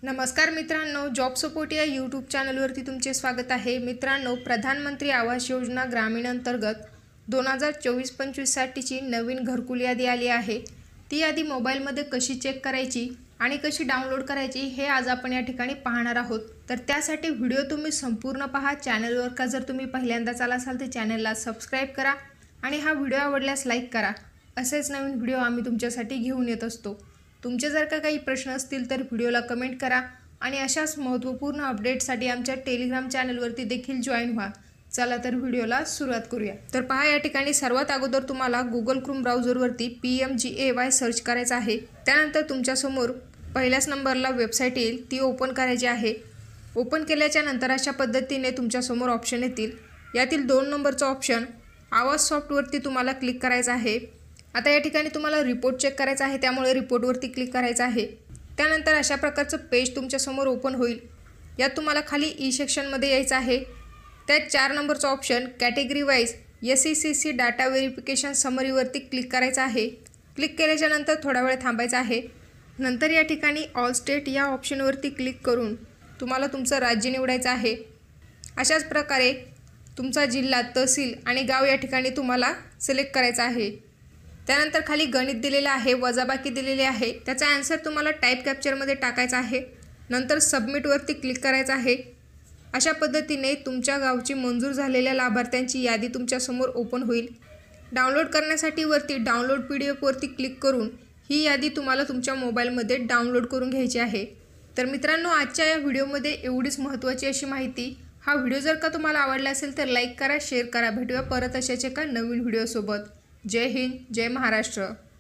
नमस्कार मित्रांनो, job support या यूट्यूब चॅनलवरती तुमचे स्वागत आहे। मित्रांनो, प्रधानमंत्री आवास योजना ग्रामीण अंतर्गत 2024-25 साठीची नवीन घरकुल यादी आली आहे। ती यादी मोबाईलमध्ये कशी चेक करायची आणि कशी डाउनलोड करायची हे आज आपण या ठिकाणी पाहणार आहोत। तर त्यासाठी व्हिडिओ तुम्ही संपूर्ण पहा। चॅनलवर का जर तुम्ही पहिल्यांदाच आला असाल तर चॅनलला सबस्क्राइब करा आणि हा व्हिडिओ आवडल्यास लाईक करा। असेच नवीन व्हिडिओ आम्ही तुमच्यासाठी घेऊन येत असतो। तुमचे जर का काही प्रश्न असतील तर व्हिडिओला कमेंट करा आणि अशाच महत्त्वपूर्ण अपडेट्ससाठी आमच्या टेलिग्राम चॅनलवरती देखील जॉइन व्हा। चला तर व्हिडिओला सुरुवात करूया। तर पहा, या ठिकाणी सर्वात अगोदर तुम्हाला गुगल क्रोम ब्राउझरवरती PMGAY सर्च करायचं आहे। त्यानंतर तुमच्यासमोर पहिल्याच नंबरला वेबसाईट येईल, ती ओपन करायची आहे। ओपन केल्याच्या नंतर अशा पद्धतीने तुमच्यासमोर ऑप्शन येतील। यातील 2 नंबरचा ऑप्शन आवाज सॉफ्टवरती तुम्हाला क्लिक करायचं आहे। आता या ठिकाणी तुम्हाला रिपोर्ट चेक करायचा आहे, त्यामुळे रिपोर्टवरती क्लिक करायचं आहे। त्यानंतर अशा प्रकारचं पेज तुमच्यासमोर ओपन होईल। यात तुम्हाला खाली ई सेक्शनमध्ये यायचं आहे। त्यात 4 नंबरचा option category wise SECC data verification समरीवरती क्लिक करायचं आहे। क्लिक केल्याच्या नंतर थोडा वेळ थांबायचं आहे। नंतर या ठिकाणी ऑल स्टेट या ऑप्शनवरती क्लिक करून तुम्हाला तुमचं राज्य निवडायचं आहे। अशाच प्रकारे तुमचा जिल्हा, तहसील आणि गाव या ठिकाणी तुम्हाला सिलेक्ट करायचं आहे। त्यानंतर खाली गणित दिलेले आहे, वजाबाकी दिलेली आहे, त्याचा आन्सर तुम्हाला टाईप कॅप्चरमध्ये टाकायचा आहे। नंतर सबमिटवरती क्लिक करायचं आहे। अशा पद्धतीने तुमच्या गावची मंजूर झालेल्या लाभार्थ्यांची यादी तुमच्यासमोर ओपन होईल। डाउनलोड करण्यासाठी वरती डाउनलोड PDF वरती क्लिक करून ही यादी तुम्हाला तुमच्या मोबाईलमध्ये डाउनलोड करून घ्यायची आहे। तर मित्रांनो, आजच्या या व्हिडिओमध्ये एवढीच महत्त्वाची अशी माहिती। हा व्हिडिओ जर का तुम्हाला आवडला असेल तर लाईक करा, शेअर करा। भेटूया परत अशाच एका नवीन व्हिडिओसोबत। जय हिंद, जय महाराष्ट्र।